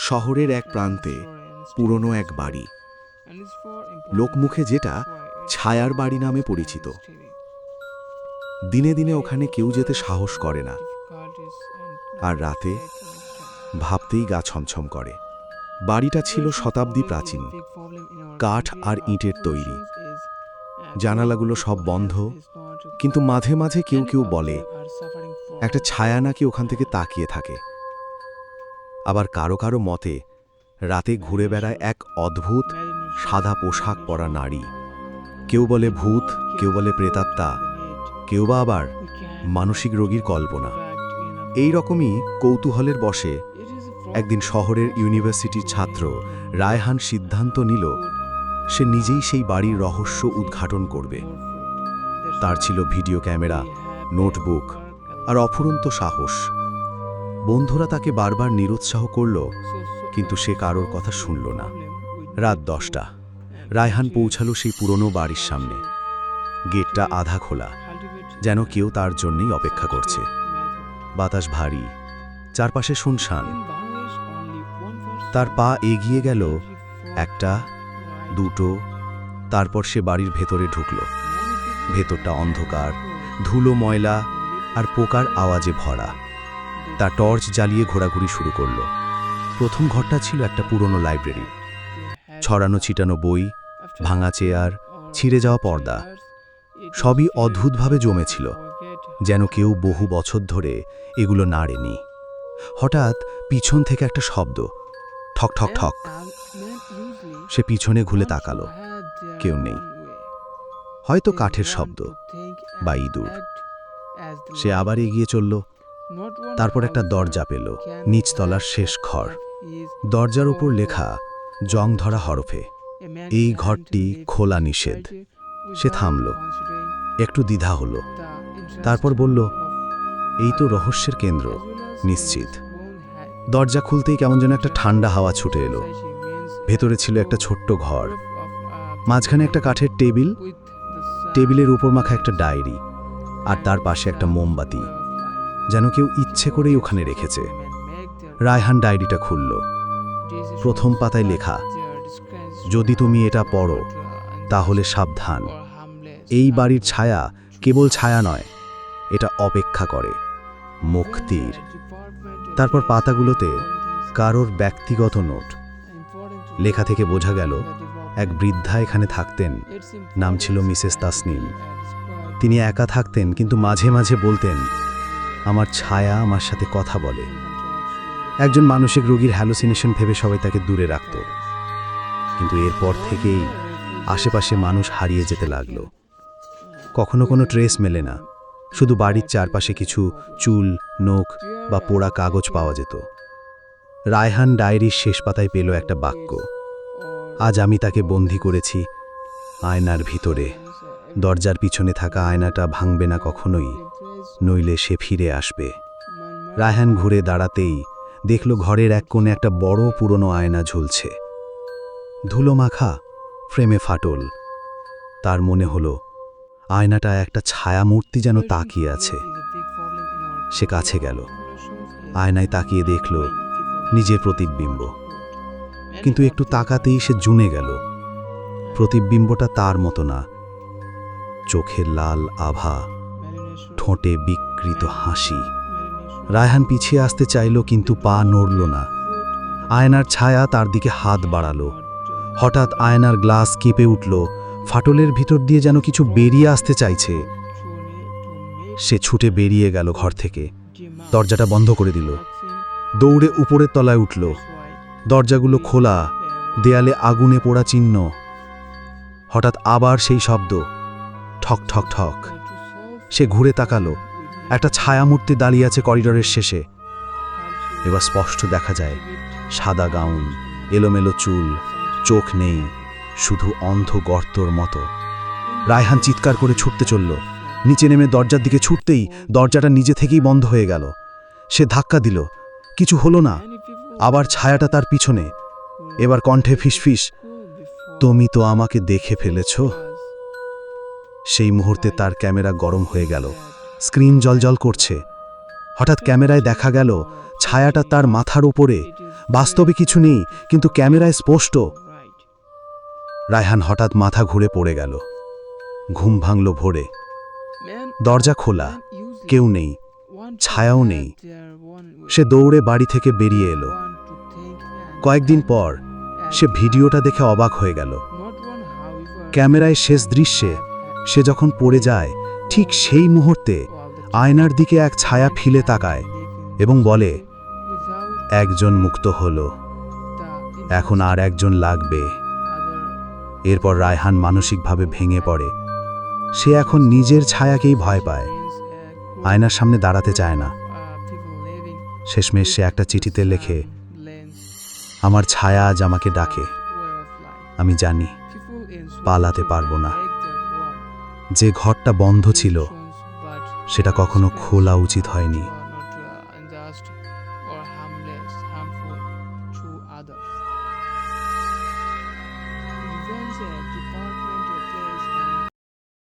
শহরের এক প্রান্তে পুরনো এক বাড়ি, লোকমুখে যেটা ছায়ার বাড়ি নামে পরিচিত। দিনে দিনে ওখানে কেউ যেতে সাহস করে না, আর রাতে ভাবতেই গা ছমছম করে। বাড়িটা ছিল শতাব্দী প্রাচীন, কাঠ আর ইটের তৈরি। জানালাগুলো সব বন্ধ, কিন্তু মাঝে মাঝে কেউ কেউ বলে একটা ছায়া নাকি ওখান থেকে তাকিয়ে থাকে। আবার কারো কারো মতে রাতে ঘুরে বেড়ায় এক অদ্ভুত সাদা পোশাক পরা নারী। কেউ বলে ভূত, কেউ বলে প্রেতাত্মা, কেউ বা আবার মানসিক রোগীর কল্পনা। এই রকমই কৌতূহলের বশে একদিন শহরের ইউনিভার্সিটির ছাত্র রায়হান সিদ্ধান্ত নিল সে নিজেই সেই বাড়ির রহস্য উদ্ঘাটন করবে। তার ছিল ভিডিও ক্যামেরা, নোটবুক আর অফুরন্ত সাহস। বন্ধুরা তাকে বারবার নিরুৎসাহ করল, কিন্তু সে কারোর কথা শুনল না। রাত 10টা, রায়হান পৌঁছালো সেই পুরনো বাড়ির সামনে। গেটটা আধা খোলা, যেন কেউ তার জন্যই অপেক্ষা করছে। বাতাস ভারী, চারপাশে শুনশান। তার পা এগিয়ে গেল, একটা, দুটো, তারপর সে বাড়ির ভেতরে ঢুকল। ভেতরটা অন্ধকার, ধুলো, ময়লা আর পোকার আওয়াজে ভরা। তার টর্চ জ্বালিয়ে ঘোরাঘুরি শুরু করল। প্রথম ঘরটা ছিল একটা পুরনো লাইব্রেরি। ছড়ানো ছিটানো বই, ভাঙা চেয়ার, ছিঁড়ে যাওয়া পর্দা, সবই অদ্ভুতভাবে জমেছিল, যেন কেউ বহু বছর ধরে এগুলো নাড়েনি। হঠাৎ পিছন থেকে একটা শব্দ, ঠক ঠক ঠক। সে পিছনে ঘুরে তাকালো, কেউ নেই। হয়তো কাঠের শব্দ বা ইঁদুর। সে আবার এগিয়ে চলল। তারপর একটা দরজা পেল, নিচতলার শেষ ঘর। দরজার উপর লেখা জং ধরা হরফে, এই ঘরটি খোলা নিষেধ। সে থামল, একটু দ্বিধা হলো, তারপর বলল, এই তো রহস্যের কেন্দ্র, নিশ্চিত। দরজা খুলতেই কেমন যেন একটা ঠান্ডা হাওয়া ছুটে এলো। ভেতরে ছিল একটা ছোট্ট ঘর, মাঝখানে একটা কাঠের টেবিল, টেবিলের উপর মাখা একটা ডায়েরি, আর তার পাশে একটা মোমবাতি, যেন কেউ ইচ্ছে করেই ওখানে রেখেছে। রায়হান ডায়েরিটা খুলল। প্রথম পাতায় লেখা, যদি তুমি এটা পড়ো তাহলে সাবধান, এই বাড়ির ছায়া কেবল ছায়া নয়, এটা অপেক্ষা করে মুক্তির। তারপর পাতাগুলোতে কারোর ব্যক্তিগত নোট। লেখা থেকে বোঝা গেল এক বৃদ্ধা এখানে থাকতেন, নাম ছিল মিসেস তাসনিম। তিনি একা থাকতেন, কিন্তু মাঝে মাঝে বলতেন, আমার ছায়া আমার সাথে কথা বলে। একজন মানসিক রোগীর হ্যালুসিনেশন ভেবে সবাই তাকে দূরে রাখত, কিন্তু এরপর থেকেই আশেপাশে মানুষ হারিয়ে যেতে লাগল। কখনো কোনো ট্রেস মেলে না, শুধু বাড়ির চারপাশে কিছু চুল, নখ বা পোড়া কাগজ পাওয়া যেত। রায়হান ডায়েরির শেষ পাতায় পেল একটা বাক্য, আজ আমি তাকে বন্দী করেছি আয়নার ভিতরে। দরজার পিছনে থাকা আয়নাটা ভাঙবে না কখনোই, নইলে সে ফিরে আসবে। রায়হান ঘুরে দাঁড়াতেই দেখল ঘরের এক কোণে একটা বড় পুরনো আয়না ঝুলছে, ধুলো মাখা, ফ্রেমে ফাটল। তার মনে হলো আয়নাটা একটা ছায়ামূর্তি যেন তাকিয়ে আছে। সে কাছে গেল, আয়নায় তাকিয়ে দেখল নিজের প্রতিবিম্ব, কিন্তু একটু তাকাতেই সে জুনে গেল। প্রতিবিম্বটা তার মতো না, চোখে লাল আভা, ঠোঁটে বিকৃত হাসি। রায়হান পিছিয়ে আসতে চাইল, কিন্তু পা নড়ল না। আয়নার ছায়া তার দিকে হাত বাড়ালো। হঠাৎ আয়নার গ্লাস কেঁপে উঠল, ফাটলের ভিতর দিয়ে যেন কিছু বেরিয়ে আসতে চাইছে। সে ছুটে বেরিয়ে গেল ঘর থেকে, দরজাটা বন্ধ করে দিল। দৌড়ে উপরের তলায় উঠল। দরজাগুলো খোলা, দেয়ালে আগুনে পোড়া চিহ্ন। হঠাৎ আবার সেই শব্দ, ঠক ঠক ঠক। সে ঘুরে তাকালো, একটা ছায়ামূর্তি দাঁড়িয়ে আছে করিডোরের শেষে। এবার স্পষ্ট দেখা যায় সাদা গাউন, এলোমেলো চুল, চোখ নেই, শুধু অন্ধ গর্তর মতো। রায়হান চিৎকার করে ছুটতে চলল। নিচে নেমে দরজার দিকে ছুটতেই দরজাটা নিজে থেকেই বন্ধ হয়ে গেল। সে ধাক্কা দিল, কিছু হলো না। আবার ছায়াটা তার পিছনে, এবার কণ্ঠে ফিসফিস, তুমি তো আমাকে দেখে ফেলেছ। সেই মুহূর্তে তার ক্যামেরা গরম হয়ে গেল, স্ক্রিন জ্বলজ্বল করছে। হঠাৎ ক্যামেরায় দেখা গেল ছায়াটা তার মাথার উপরে। বাস্তবে কিছু নেই, কিন্তু ক্যামেরায় স্পষ্ট। রায়হান হঠাৎ মাথা ঘুরে পড়ে গেল। ঘুম ভাঙল ভোরে। দরজা খোলা, কেউ নেই, ছায়াও নেই। সে দৌড়ে বাড়ি থেকে বেরিয়ে এলো। কয়েকদিন পর সে ভিডিওটা দেখে অবাক হয়ে গেল। ক্যামেরায় শেষ দৃশ্যে সে যখন পড়ে যায়, ঠিক সেই মুহূর্তে আয়নার দিকে এক ছায়া ফিরে তাকায় এবং বলে, একজন মুক্ত হলো, এখন আর একজন লাগবে। এরপর রায়হান মানসিকভাবে ভেঙে পড়ে। সে এখন নিজের ছায়াকেই ভয় পায়, আয়নার সামনে দাঁড়াতে চায় না। শেষমেশ সে একটা চিঠিতে লেখে, আমার ছায়া আজ আমাকে ডাকে, আমি জানি পালাতে পারবো না। যে ঘরটা বন্ধ ছিল সেটা কখনো খোলা উচিত হয়নি।